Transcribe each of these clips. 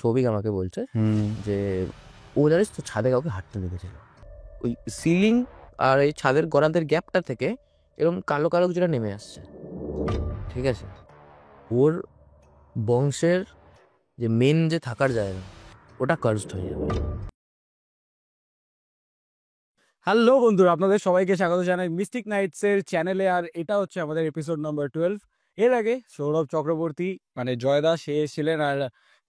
সৌভিক আমাকে বলছে যে ও জানিস তো ছাদে কাউকে হাঁটতে দেখেছিল, ওই সিলিং আর এই ছাদের গড়াদের গ্যাপটা থেকে এরকম কালো কালো যেটা নেমে আসছে, ঠিক আছে? ওর বংশের যে মেন যে থাকার জায়গা ওটা কার্সড হয়ে যাবে। হ্যালো বন্ধুরা, আপনাদের সবাইকে স্বাগত জানাই মিস্টিক নাইটসের চ্যানেলে। আর এটা হচ্ছে আমাদের এপিসোড নাম্বার 12। এর আগে সৌরভ চক্রবর্তী মানে জয়দা সে এসেছিলেন, আর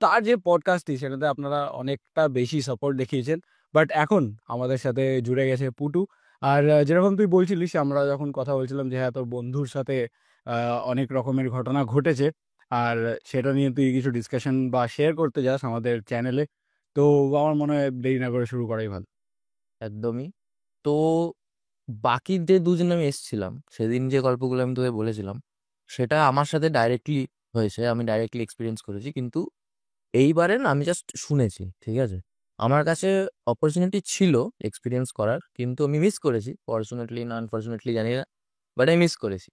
তার যে পডকাস্টটি সেটাতে আপনারা অনেকটা বেশি সাপোর্ট দেখিয়েছেন। বাট এখন আমাদের সাথে জুড়ে গেছে পুটু। আর যেরকম তুই বলছিলিস, আমরা যখন কথা বলছিলাম যে হ্যাঁ তোর বন্ধুর সাথে অনেক রকমের ঘটনা ঘটেছে, আর সেটা নিয়ে তুই কিছু ডিসকাশন বা শেয়ার করতে যাস আমাদের চ্যানেলে, তো আমার মনে হয় দেরি না করে শুরু করাই ভালো। একদমই। তো বাকি যে দুজন আমি এসেছিলাম সেদিন, যে গল্পগুলো আমি তোকে বলেছিলাম সেটা আমার সাথে ডাইরেক্টলি হয়েছে, আমি ডাইরেক্টলি এক্সপিরিয়েন্স করেছি। কিন্তু এইবারে না আমি জাস্ট শুনেছি, ঠিক আছে? আমার কাছে অপরচুনিটি ছিল এক্সপিরিয়েন্স করার, কিন্তু আমি মিস করেছি, ফরচুনেটলি না আনফরচুনেটলি জানি না, বাট আমি মিস করেছি।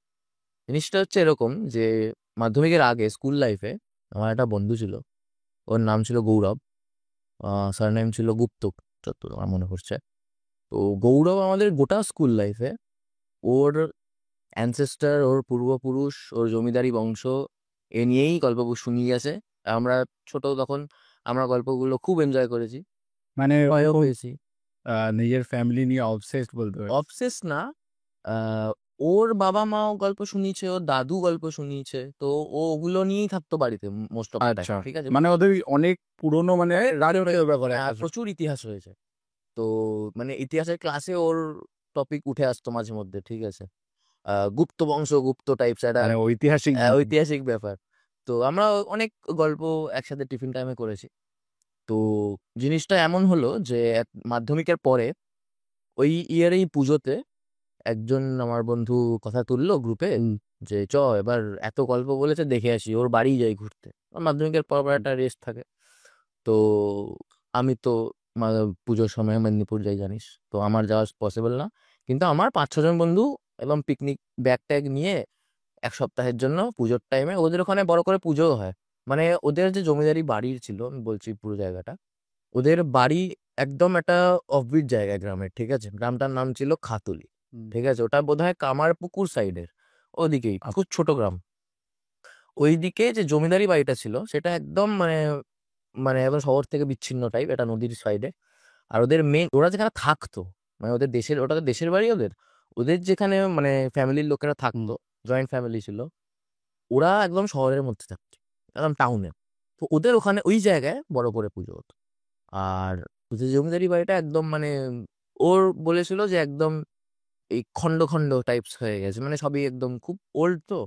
জিনিসটা হচ্ছে এরকম যে মাধ্যমিকের আগে স্কুল লাইফে আমার একটা বন্ধু ছিল, ওর নাম ছিল গৌরব, সারনেম ছিল গুপ্ত, যতদূর আমার মনে পড়ছে। তো গৌরব আমাদের গোটা স্কুল লাইফে ওর অ্যানসেস্টার, ওর পূর্বপুরুষ, ওর জমিদারি বংশ এ নিয়েই গল্প শুনিয়ে গেছে। আমরা ছোট তখন আমরা গল্পগুলো খুব এনজয় করেছি, মানে ভয়ও পেয়েছি। নিজের ফ্যামিলি নিয়ে অবসেসড বলতে হয়। অবসেস না, আহ, ওর বাবা মাও গল্প শুনিয়েছে, ওর দাদু গল্প শুনিয়েছে, তো ও ওগুলো নিয়েই থাকতো বাড়িতে মোস্ট অফ দ্য টাইম, আচ্ছা, ঠিক আছে? মানে ওদের অনেক পুরনো মানে রাজকীয় ব্যাপারে প্রচুর ইতিহাস হয়েছে। তো মানে ইতিহাসের ক্লাসে ওর টপিক উঠে আসতো মাঝে মধ্যে, ঠিক আছে? গুপ্ত বংশ, গুপ্ত টাইপস একটা মানে ঐতিহাসিক ঐতিহাসিক ব্যাপার। তো আমরা অনেক গল্প একসাথে টিফিন টাইমে করেছি। তো জিনিসটা এমন হলো যে মাধ্যমিকের পরে ওই ইয়ারেই পুজোতে একজন আমার বন্ধু কথা তুললো গ্রুপে যে এবার এত গল্প বলেছে, দেখে আসি, ওর বাড়ি যাই ঘুরতে। আমার মাধ্যমিকের পর পর একটা রেস্ট থাকে। তো আমি তো পুজোর সময় মেদিনীপুর যাই, জানিস তো আমার যাওয়া পসিবল না। কিন্তু আমার 5-6 জন বন্ধু এবং পিকনিক ব্যাগ ট্যাগ নিয়ে এক সপ্তাহের জন্য পুজোর টাইমে ওদের ওখানে বড় করে পুজোও হয়। মানে ওদের যে জমিদারি বাড়ির ছিল, আমি বলছি পুরো জায়গাটা, ওদের বাড়ি একদম একটা অফবিট জায়গায় গ্রামের, ঠিক আছে? গ্রামটার নাম ছিল খাতুলি, ঠিক আছে? ওটা বোধহয় কামারপুকুর সাইডের ওদিকেই, খুব ছোট গ্রাম। ওইদিকে যে জমিদারি বাড়িটা ছিল সেটা একদম মানে মানে একদম শহর থেকে বিচ্ছিন্ন টাইপ, এটা নদীর সাইডে। আর ওদের মেন, ওরা যেখানে থাকতো, মানে ওদের দেশের, ওটা তো দেশের বাড়ি ওদের, ওদের যেখানে মানে ফ্যামিলির লোকেরা থাকতো, জয়েন্ট ফ্যামিলি ছিল, ওরা একদম শহরের মধ্যে থাকতো, একদম টাউনে। তো ওদের ওখানে ওই জায়গায় বড় করে পুজো হতো। আর ওদের জমিদারি বাড়িটা একদম মানে ওর বলেছিল যে একদম এই খন্ড খন্ড টাইপস হয়ে গেছে, মানে সবই একদম খুব ওল্ড। তো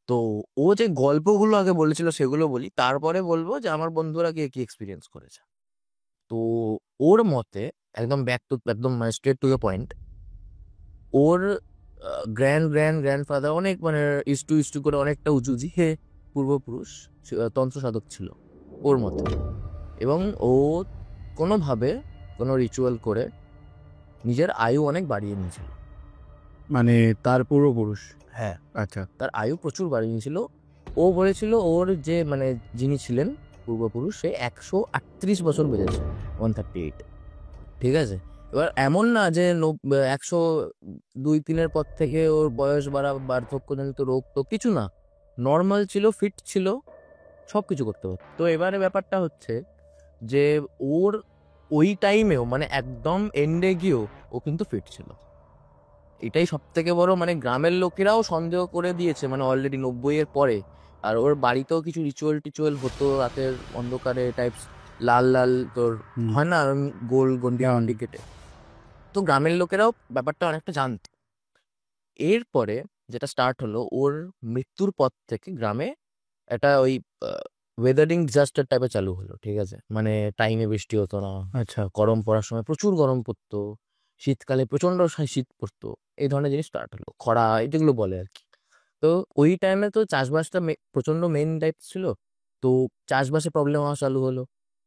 তো ও যে গল্পগুলো আগে বলেছিল সেগুলো বলি, তারপরে বলবো যে আমার বন্ধুরা কি কি এক্সপিরিয়েন্স করেছে। তো ওর মতে, একদম ব্যাক টু একদম straight to the point, or grandfather অনেক মানে ইস্টু করে অনেকটা উঁচু হে পূর্বপুরুষ তন্ত্র সাধক ছিল ওর মতে। এবং ও কোনোভাবে কোনো রিচুয়াল করে নিজের আয়ু অনেক বাড়িয়ে নিয়েছিল। মানে তার পূর্বপুরুষ? হ্যাঁ, আচ্ছা, তার আয়ু প্রচুর বাড়িয়ে নিয়েছিল। ও বলেছিল ওর যে মানে যিনি ছিলেন পূর্বপুরুষ, সে 138 বছর বেঁচেছে, 138, ঠিক আছে? এবার এমন না যে 102-3 পর থেকে ওর বয়স বার্ধক্যজনিত রোগ তো কিছু না, নর্মাল ছিল, ফিট ছিল, সব কিছু করতে পারতো। তো এবারে ব্যাপারটা হচ্ছে যে ওর ওই টাইমেও মানে একদম এন্ডে গিয়েও ও কিন্তু ফিট ছিল। এটাই সব থেকে বড়, মানে গ্রামের লোকেরাও সন্দেহ করে দিয়েছে মানে অলরেডি 90-এর পরে। আর ওর বাড়িতেও কিছু রিচুয়াল হতো রাতের অন্ধকারে টাইপস, লাল লাল তোর হয় না গোল গন্ডি গন্ডি কেটে। তো গ্রামের লোকেরাও ব্যাপারটা অনেকটা জানতো। এরপরে যেটা স্টার্ট হলো, ওর মৃত্যুর পর থেকে গ্রামে একটা ওই ওয়েদারিং ডিজাস্টার টাইপের চালু হলো, ঠিক আছে? মানে টাইমে বৃষ্টি হতো না, আচ্ছা, গরম পড়ার সময় প্রচুর গরম পড়তো, শীতকালে প্রচন্ড শীত পড়তো, এই ধরনের জিনিস স্টার্ট হলো, খরা যেগুলো বলে আর কি। তো ওই টাইমে তো চাষবাসটা প্রচন্ড মেইন টাইপ ছিল। তো চাষবাসে প্রবলেম হওয়া চালু হলো,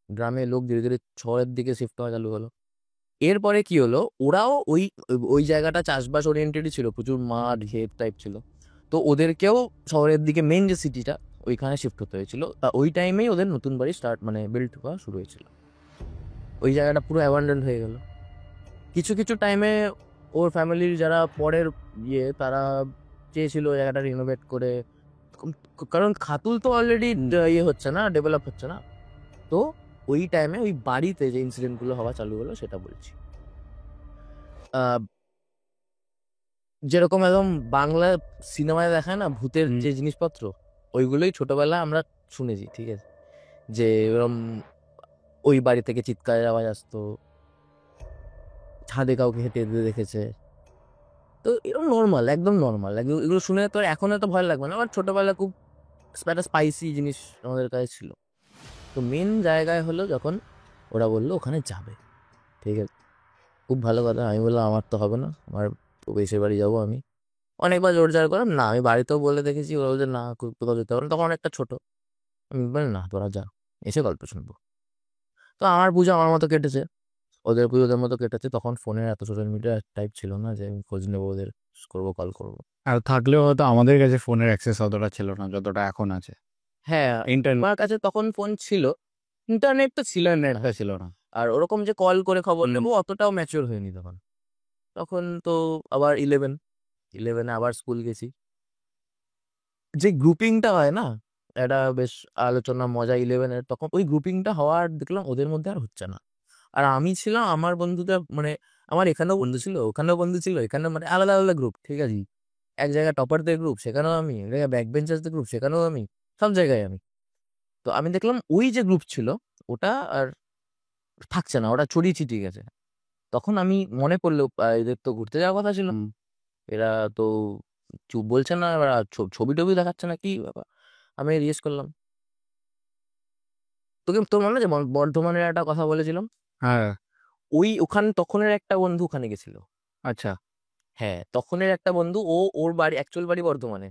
গ্রামের লোক ধীরে ধীরে শহরের দিকে শিফট হওয়া চালু হলো। এরপরে কি হলো, ওরাও ওই ওই জায়গাটা চাষবাস ওরিয়েন্টেডই ছিল, প্রচুর মাঠ ক্ষেত টাইপ ছিল। তো ওদেরকেও শহরের দিকে, মেইন যে সিটিটা ওইখানে শিফট হতে হয়েছিল। ওই টাইমেই ওদের নতুন বাড়ি স্টার্ট মানে বিল্ড হওয়া শুরু হয়েছিল। ওই জায়গাটা পুরো অ্যাবান্ডন হয়ে গেল। কিছু কিছু টাইমে ওর ফ্যামিলির যারা পরের তারা চেয়েছিল ওই জায়গাটা রিনোভেট করে, কারণ খাতুল তো অলরেডি হচ্ছে না, ডেভেলপ হচ্ছে না। তো ওই টাইমে ওই বাড়িতে যে ইনসিডেন্টগুলো হওয়া চালু হলো সেটা বলছি। যেরকম একদম বাংলা সিনেমায় দেখায় না ভূতের যে জিনিসপত্র, ওইগুলোই ছোটবেলায় আমরা শুনেছি, ঠিক আছে? যে এরকম ওই বাড়ি থেকে চিৎকারের আওয়াজ আসতো, ছাদে কাউকে হেঁটে যেতে দেখেছে। তো এরকম নর্মাল, একদম নর্মাল, এগুলো শুনে তো এখন এত ভয় লাগবে না, বাট ছোটবেলায় খুব একটা স্পাইসি জিনিস আমাদের কাছে ছিল। তো মেন জায়গায় হলো যখন ওরা বললো ওখানে যাবে, ঠিক আছে, খুব ভালো কথা। আমি বললাম আমার তো হবে না, আমার দেশের বাড়ি যাবো আমি। অনেকবার জোর জার করলাম, না আমি বাড়িতেও বলে দেখেছি, ওরা বলছে না কোথাও যেতে পারবো না, তখন অনেকটা ছোট। আমি বলি না তোরা যা, এসে গল্প শুনবো। তো আমার পুজো আমার মতো কেটেছে, ওদের পুজো ওদের মতো কেটেছে। তখন ফোনের এত সোশ্যাল মিডিয়া টাইপ ছিল না যে আমি খোঁজ নেবো ওদের, করবো, কল করবো। আর থাকলেও হয়তো আমাদের কাছে ফোনের অ্যাক্সেস অতটা ছিল না যতটা এখন আছে। হ্যাঁ, ইন্টারনেট আমার কাছে তখন ফোন ছিল, ইন্টারনেট তো ছিল না, ছিল না। আর ওরকম যে কল করে খবর নেবো অতটাও ম্যাচিওর হয়নি তখন। তখন তো আবার ইলেভেনে আবার স্কুল গেছি। যে গ্রুপিংটা হয় না, একটা বেশ আলোচনা মজা ইলেভেনের, তখন ওই গ্রুপিংটা হওয়ার দেখলাম ওদের মধ্যে আর হচ্ছে না। আর আমি ছিলাম, আমার বন্ধুদের মানে আমার এখানেও বন্ধু ছিল, ওখানেও বন্ধু ছিল, এখানে মানে আলাদা আলাদা গ্রুপ, ঠিক আছে? এক জায়গায় টপারদের গ্রুপ, সেখানেও আমি, এক জায়গায় ব্যাক বেঞ্চার্সদের গ্রুপ, সেখানেও আমি, সব জায়গায় আমি। তো আমি দেখলাম ওই যে গ্রুপ ছিল ওটা আর থাকছে না, ওটা ছড়িয়ে ছিটিয়ে গেছে। তখন আমি মনে পড়লো এদের তো ঘুরতে যাওয়ার কথা ছিল, এরা তো চুপ বলছে না, এবার ছবি টবি দেখাচ্ছে না, কি ব্যাপার? আমি জিজ্ঞেস করলাম, তোকে তোর মনে আছে বর্ধমানের একটা কথা বলেছিলাম? হ্যাঁ। ওখানে তখনের একটা বন্ধু ওখানে গেছিল। আচ্ছা। হ্যাঁ, তখনের একটা বন্ধু, ওর বাড়ি অ্যাকচুয়াল বাড়ি বর্ধমানে,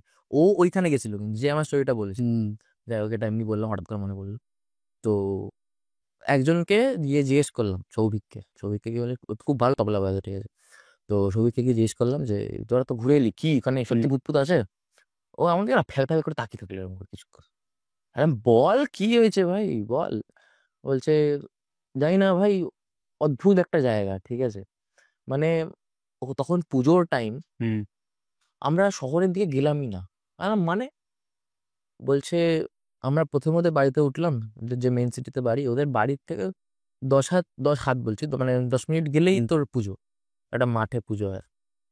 ওইখানে গেছিল কিন্তু, যে আমার স্টোরিটা বলেছিল। যাই হোক, এটা এমনি বললাম, হঠাৎ করে মনে পড়লো। তো একজনকে গিয়ে জিজ্ঞেস করলাম, সৌভিককে গিয়ে বলে, ও খুব ভালো তবলা বাজায়, ঠিক আছে? তো সৌভিককে গিয়ে জিজ্ঞেস করলাম যে তোরা তো ঘুরে এলি, কি এখানে সত্যি ভূত আছে? ও আমাকে না ফেলতা করে তাকিয়ে থাকলো এরকম করে কিছুক্ষণ। আরে বল কি হয়েছে ভাই, বল। বলছে জানি না ভাই, অদ্ভুত একটা জায়গা, ঠিক আছে? মানে ও তখন পুজোর টাইম, আমরা শহরের দিকে গেলামই না। মানে বলছে আমরা প্রথমে ওদের বাড়িতে উঠলাম, ওদের যে মেন সিটিতে বাড়ি, ওদের বাড়ির থেকে 10 হাত বলছি তো, মানে 10 মিনিট গেলেই তোর পুজো, একটা মাঠে পুজো হয়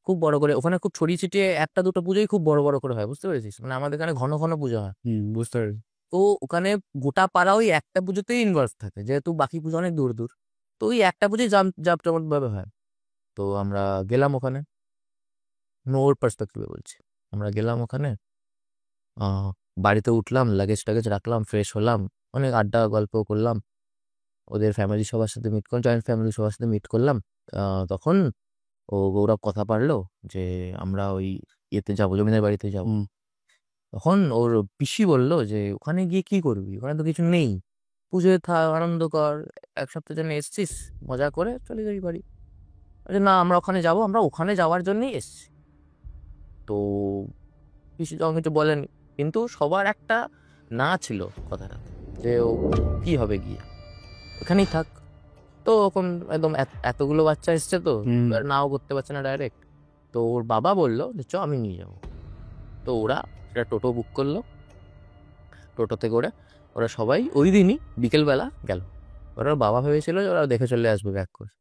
খুব বড় করে। ওখানে খুব ছড়িয়ে ছিটিয়ে একটা দুটো পুজোই খুব বড় বড় করে হয়, বুঝতে পেরেছিস? মানে আমাদের এখানে ঘন ঘন পুজো হয়। বুঝতে পেরেছি। তো ওখানে গোটা পাড়া ওই একটা পুজোতেই ইনভলভ থাকে, যেহেতু বাকি পুজো অনেক দূর দূর। তো ওই একটা পুজোই জাঁকজমক ভাবে হয়। তো আমরা গেলাম ওখানে, ওর পার্সপেক্টিভে বলছি। আমরা গেলাম ওখানে, আহ বাড়িতে উঠলাম, লাগেজ টাগেজ রাখলাম, ফ্রেশ হলাম, অনেক আড্ডা গল্প করলাম, ওদের ফ্যামিলি সবার সাথে মিট করলাম, জয়েন্ট ফ্যামিলি সবার সাথে মিট করলাম। তখন গৌরব কথা পারলো যে আমরা ওই ইয়েতে যাবো, জমিদার বাড়িতে যাবো। তখন ওর পিসি বললো যে ওখানে গিয়ে কি করবি, ওখানে তো কিছু নেই, পুজোয় থাক, আনন্দ কর, এক সপ্তাহের জন্য এসছিস, মজা করে চলে যাবি বাড়ি। বলছে, না আমরা ওখানে যাবো, আমরা ওখানে যাওয়ার জন্যই এসছি। তো পিসি তখন কিছু বলেনি, কিন্তু সবার একটা না ছিল কথাটা, যে ও কি হবে গিয়ে, ওখানেই থাক। তো ওরকম একদম এতগুলো বাচ্চা এসছে তো, আর নাও করতে পারছে না ডাইরেক্ট। তো ওর বাবা বললো যে চ আমি নিয়ে যাবো। তো ওরা একটা টোটো বুক করলো, টোটোতে করে ওরা সবাই ওই দিনই বিকেলবেলা গেল। ওরা বাবা ভেবেছিল যে ওরা দেখে চলে আসবে ব্যাক করে।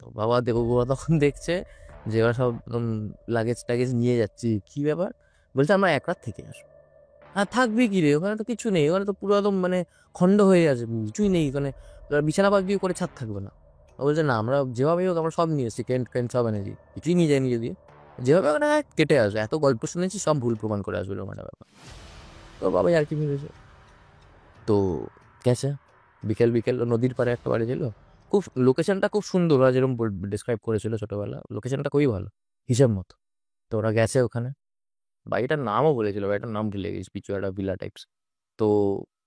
তো বাবা ওরা তখন দেখছে যে ওরা সব লাগেজ টাগেজ নিয়ে যাচ্ছি, কি ব্যাপার? বলছে আমরা এক রাত থেকে আসবো। হ্যাঁ, থাকবি কি রে, ওখানে তো কিছু নেই, ওখানে তো পুরো একদম মানে খণ্ড হয়ে আছে, কিছুই নেই ওখানে, বিছানা পাতি করে ছাদ থাকবে না। ও বলছে না আমরা যেভাবেই হোক আমরা সব নিয়ে এসেছি, কেন্ট কেন্ট সব এনেছি, কিছুই নিয়ে যাই নিজে দিয়ে, যেভাবে ওখানে কেটে আসবে, এত গল্প শুনেছি সব ভুল প্রমাণ করে আসবে মানে ব্যাপার। তো বাবাই আর কি ভেবেছে। তো গেছে, বিকেল বিকেল নদীর পাড়ে একটা বাড়ি ছিল, খুব লোকেশনটা খুব সুন্দর, ওরা যেরকম ডিসক্রাইব করেছিল ছোটবেলা, লোকেশনটা খুবই ভালো, হিসেব মতো। তো ওরা গেছে ওখানে, বাড়িটার নামও বলেছিল, বাড়িটার নাম ভুলে গেছি, পিছু একটা ভিলা টাইপস। তো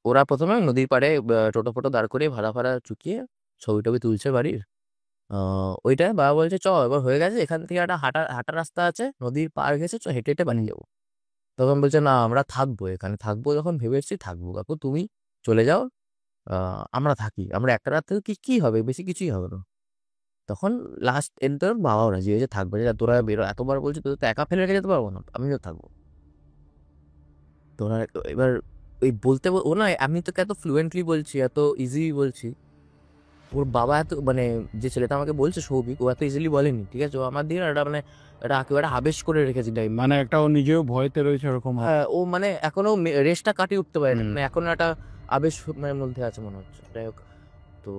ওরা প্রথমে নদীর পাড়ে টোটো ফোটো দাঁড় করে ভাড়া ফাড়া চুকিয়ে ছবি টবি তুলছে বাড়ির। ওইটা বাবা বলছে চ এবার হয়ে গেছে, এখান থেকে একটা হাঁটা হাঁটা রাস্তা আছে, নদীর পার গেছে, চ হেঁটে হেঁটে বানিয়ে যাবো। তো তখন বলছে না আমরা থাকবো এখানে, থাকবো যখন ভেবেছি থাকবো, কাকু তুমি চলে যাও, আমরা থাকি, আমরা একটা রাত থেকে কি হবে, বেশি কিছুই হবে না। তখন লাস্ট এন্ড তোর বাবাও রাজি হয়েছে থাকবে, যে তোরা বেরো, এতবার বলছি তোদের তো একা ফেলে রেখে যেতে পারবো না, আমিও থাকবো। তোরা এবার ওই বলতে ও না, আমি তোকে এত ফ্লুয়েন্টলি বলছি, এত ইজি বলছি, ওর বাবা এত মানে যে ছেলেটা আমাকে বলছে সৌভিক, ও এত ইজিলি বলেনি, ঠিক আছে? ও আমার দিকে একটা মানে এটা একেবারে আবেশ করে রেখেছি টাইম। মানে একটা ও নিজেও ভয়তে রয়েছে ওরকম। হ্যাঁ, ও মানে এখনো রেসটা কাটিয়ে উঠতে পারে না, হুম। মানে এখনো একটা আবেশ মধ্যে আছে মনে হচ্ছে, যাই হোক। তো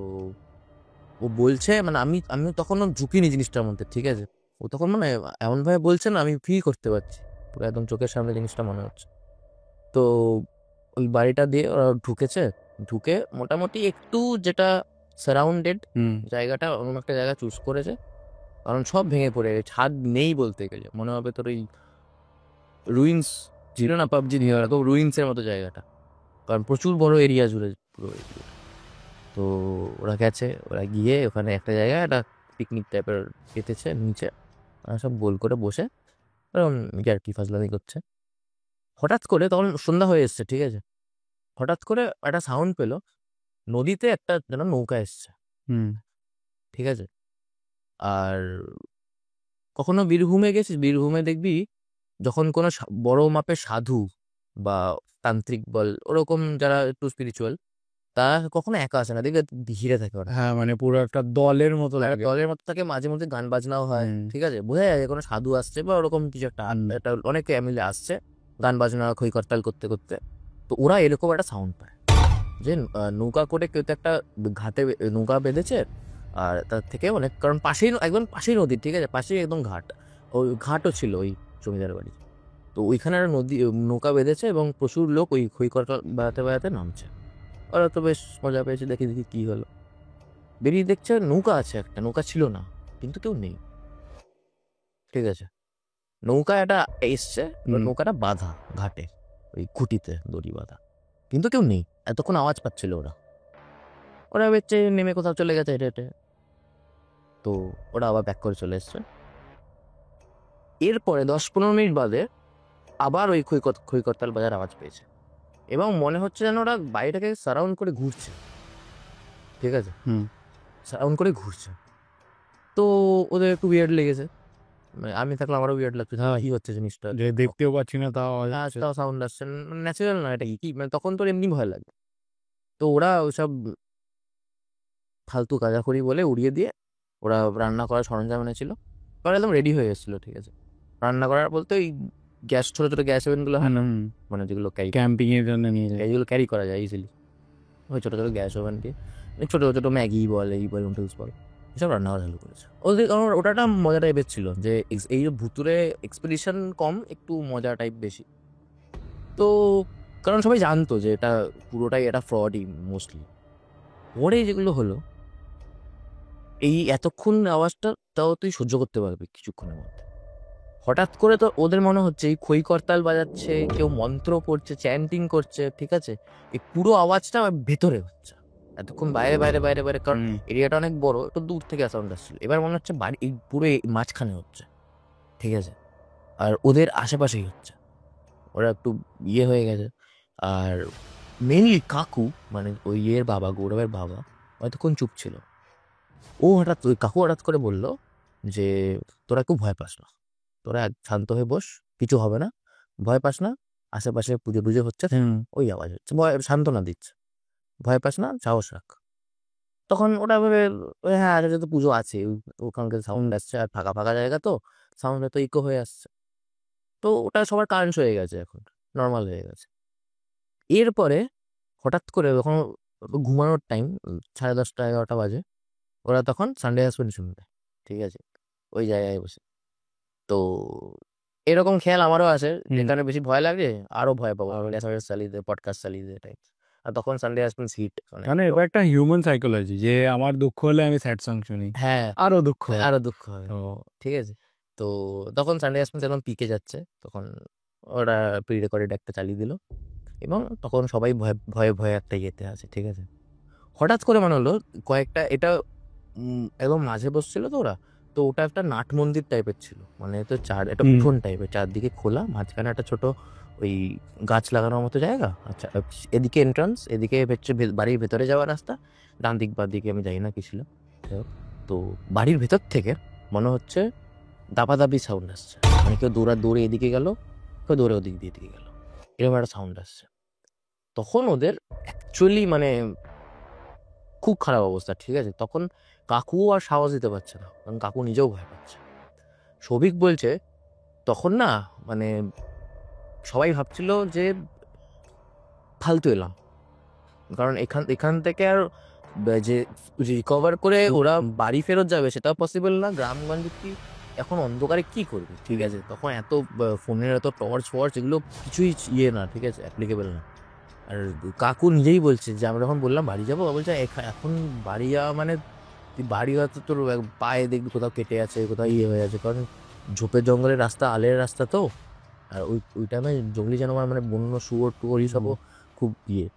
ও বলছে মানে আমি তখনও ঝুঁকিনি জিনিসটার মধ্যে, ঠিক আছে? ও তখন মানে এমনভাবে বলছে না, আমি ফিল করতে পারছি পুরো একদম চোখের সামনে জিনিসটা মনে হচ্ছে। তো ওই বাড়িটা দিয়ে ওরা ঢুকেছে, ঢুকে মোটামুটি একটু যেটা সারাউন্ডেড জায়গাটা অন্য একটা জায়গা চুজ করেছে, কারণ সব ভেঙে পড়ে গেছে, ছাদ নেই বলতে গেলে, মনে হবে তোর ওই রুইন্স ছিল না পাবজি নিয়ে, তো রুইন্সের মতো জায়গাটা, কারণ প্রচুর বড় এরিয়া জুড়ে পুরো area। তো ওরা গেছে, ওরা গিয়ে ওখানে একটা জায়গায় একটা পিকনিক টাইপের পেতেছে নিচে, আর সব গোল করে বসে এরকম আর কি ফাজলামি করছে। হঠাৎ করে তখন সন্ধ্যা হয়ে এসছে, ঠিক আছে? হঠাৎ করে একটা সাউন্ড পেলো, নদীতে একটা যেন নৌকা এসছে, ঠিক আছে? আর কখনো বীরভূমে গেছিস? বীরভূমে দেখবি যখন কোনো বড় মাপের সাধু বা তান্ত্রিক বল, ওরকম যারা একটু স্পিরিচুয়াল, তারা কখনো একা আসে না, দেখবে ঘিরে থাকে ওরা, হ্যাঁ, মানে পুরো একটা দলের মতো একটা লাগে। দলের মতো থাকে, মাঝে মধ্যে গান বাজনাও হয়, ঠিক আছে? বোঝা যায় যে কোনো সাধু আসছে বা ওরকম কিছু একটা, একটা অনেকে মিলে আসছে গান বাজনা খই করতাল করতে করতে। তো ওরা এরকম একটা সাউন্ড পায় যে নৌকা করে কেউ তো একটা ঘাটে নৌকা বেঁধেছে, আর তার থেকে অনেক, কারণ পাশেই একদম পাশেই নদী, ঠিক আছে? পাশেই একদম ঘাট, ওই ঘাটও ছিল ওই জমিদার বাড়ি। তো ওইখানে একটা নদী নৌকা বেঁধেছে এবং প্রচুর লোক ওই খই করতাল বেড়াতে বেড়াতে নামছে। ওরা তো বেশ মজা পেয়েছে, দেখি দেখি কী হলো, বেরিয়ে দেখছে নৌকা আছে, একটা নৌকা ছিল না, কিন্তু কেউ নেই, ঠিক আছে? নৌকা একটা এসছে, এবার নৌকাটা বাঁধা ঘাটে, ওই খুঁটিতে দড়ি বাঁধা, কিন্তু কেউ নেই, এতক্ষণ আওয়াজ পাচ্ছিল ওরা, ওরা বেচে নেমে কোথাও চলে গেছে হেঁটে হেঁটে। তো ওরা আবার ব্যাক করে চলে এসছে। এরপরে 10-15 মিনিট বাদে আবার ওই খই করতাল বাজার আওয়াজ পেয়েছে, এবং মনে হচ্ছে যেন ওরা বাড়িটাকে সারাউন্ড করে ঘুরছে, ঠিক আছে? সারাউন্ড করে ঘুরছে। তো ওদের একটু উইয়ার্ড লেগেছে, মানে আমি থাকলে আমারও উইয়ার্ড লাগছে, হ্যাঁ কি হচ্ছে জিনিসটা, যে দেখতেও পাচ্ছি না তাও তাও সাউন্ড আসছে, ন্যাচারাল না এটা, কি মানে তখন তোর এমনি ভয় লাগে। তো ওরা ওইসব ফালতু গাঁজাখড়ি বলে উড়িয়ে দিয়ে ওরা রান্না করার সরঞ্জাম এনেছিল, ওরা একদম রেডি হয়ে এসেছিলো, ঠিক আছে? রান্না করার বলতে ওই গ্যাস, ছোটো ছোটো গ্যাস ওভেনগুলো হয় না, মানে যেগুলো ক্যাম্পিং এর জন্য নিয়ে যায়, এইগুলো ক্যারি করা যায় ইজিলি, ওই ছোটো ছোটো গ্যাস ওভেন দিয়ে ছোটো ছোটো ম্যাগি বল, এই বল, নুডলস বল, এসব রান্না করা চালু করেছে ওদের। কারণ ওটা একটা মজা টাইপের ছিল, যে এই যে ভুতুরে এক্সপেডিশন কম, একটু মজা টাইপ বেশি। তো কারণ সবাই জানতো যে এটা পুরোটাই এটা ফ্রডই মোস্টলি। পরে যেগুলো হলো, এই এতক্ষণ আওয়াজটা তাও তুই সহ্য করতে পারবি কিছুক্ষণের মধ্যে, হঠাৎ করে তো ওদের মনে হচ্ছে এই খই করতাল বাজাচ্ছে, কেউ মন্ত্র পড়ছে, চ্যান্টিং করছে, ঠিক আছে? এই পুরো আওয়াজটা ভেতরে হচ্ছে, এতক্ষণ বাইরে বাইরে বাইরে বাইরে, কারণ এরিয়াটা অনেক বড়, একটু দূর থেকে সাউন্ড আসছিল, এবার মনে হচ্ছে বাড়ি এই পুরো মাঝখানে হচ্ছে, ঠিক আছে? আর ওদের আশেপাশেই হচ্ছে, ওরা একটু ইয়ে হয়ে গেছে। আর মেনলি কাকু, মানে ওই ইয়ের বাবা, গৌরবের বাবা, এতক্ষণ চুপ ছিল। ওই কাকু হঠাৎ করে বলল যে তোরা একটু ভয় পাস না, তোরা শান্ত হয়ে বস, কিছু হবে না, ভয় পাস না, আশেপাশে পুজো টুজো হচ্ছে, ওই আওয়াজ হচ্ছে, ভয় সান্ত্বনা দিচ্ছে, ভয় পাস না, সাহস রাখ। তখন ওটা ভেবে হ্যাঁ আচ্ছা তো পুজো আছে, ওখানকার সাউন্ড আসছে, আর ফাঁকা ফাঁকা জায়গা তো সাউন্ড তো ইকো হয়ে আসছে, তো ওটা সবার কারেন্ট হয়ে গেছে, এখন নর্মাল হয়ে গেছে। এরপরে হঠাৎ করে যখন ঘুমানোর টাইম, 10:30-11টা বাজে, ওরা তখন সানডে হাসবেন্ড শুনবে, ঠিক আছে? ওই জায়গায় বসে। তো এরকম খেয়াল আমারও আছে, যেখানে বেশি ভয় লাগে আরো ভয় পাবো, চালিয়ে দে, পডকাস্ট চালিয়ে দে টাইপ। আর তখন সানডে হাসবেন্ড হিট, মানে এটা একটা হিউম্যান সাইকোলজি, যে আমার দুঃখ হলে আমি স্যাড সং শুনি, হ্যাঁ আরো দুঃখ আরো দুঃখ হয়, তো ঠিক আছে? তো তখন সানডে হাসবেন্ড একদম পিকে যাচ্ছে, তখন ওরা প্রি রেকর্ডেড একটা চালিয়ে দিল, এবং তখন সবাই ভয়ে ভয়ে ভয়ে একটা ইয়েতে আছে, ঠিক আছে? হঠাৎ করে মনে হলো কয়েকটা, এটা একদম মাঝে বসছিল তো ওরা, তো ওটা একটা নাট মন্দির টাইপের ছিল, মানে তো এটা উঠোন টাইপের, চারদিকে খোলা, মাঝখানে একটা ছোট ওই গাছ লাগানোর মতো জায়গা। আচ্ছা, এদিকে এন্ট্রান্স, এদিকে হচ্ছে বাড়ির ভেতরে যাওয়ার রাস্তা, ডান দিক বাঁ দিকে আমি জানি না কি ছিল। যাই হোক, তো বাড়ির ভেতর থেকে মনে হচ্ছে দাপাদাপি সাউন্ড আসছে, মানে কেউ দৌড়ে এদিকে গেল, কেউ দৌড়ে ওদিক দিয়ে এদিকে গেল, এরকম একটা সাউন্ড আসছে। তখন ওদের অ্যাকচুয়ালি মানে খুব খারাপ অবস্থা, ঠিক আছে। তখন কাকুও আর সাহস দিতে পারছে না, কারণ কাকু নিজেও ভয় পাচ্ছে। সৌভিক বলছে তখন না মানে সবাই ভাবছিল যে ফালতু এলাম, কারণ এখান থেকে আর যে রিকভার করে ওরা বাড়ি ফেরত যাবে সেটাও পসিবল না। গ্রামগঞ্জে কি এখন অন্ধকারে কি করবে, ঠিক আছে। তখন এত ফোনের এত টর্চ এগুলো কিছুই ইয়ে না, ঠিক আছে, অ্যাপ্লিকেবল না। আর কাকু নিজেই বলছে যে আমরা যখন বললাম বাড়ি যাবো, বলছে এখন বাড়ি যাওয়া মানে তুই বাড়ি হয়তো তোর পায়ে দেখবি কোথাও কেটে আছে, কোথাও ইয়ে হয়ে আছে, কারণ ঝোপের জঙ্গলের রাস্তা, আলের রাস্তা তো। আর ওই টাইমে জঙ্গলি জানোয়ার মানে বন্য শুয়োর টুয়োর এইসবও খুব ইয়ে।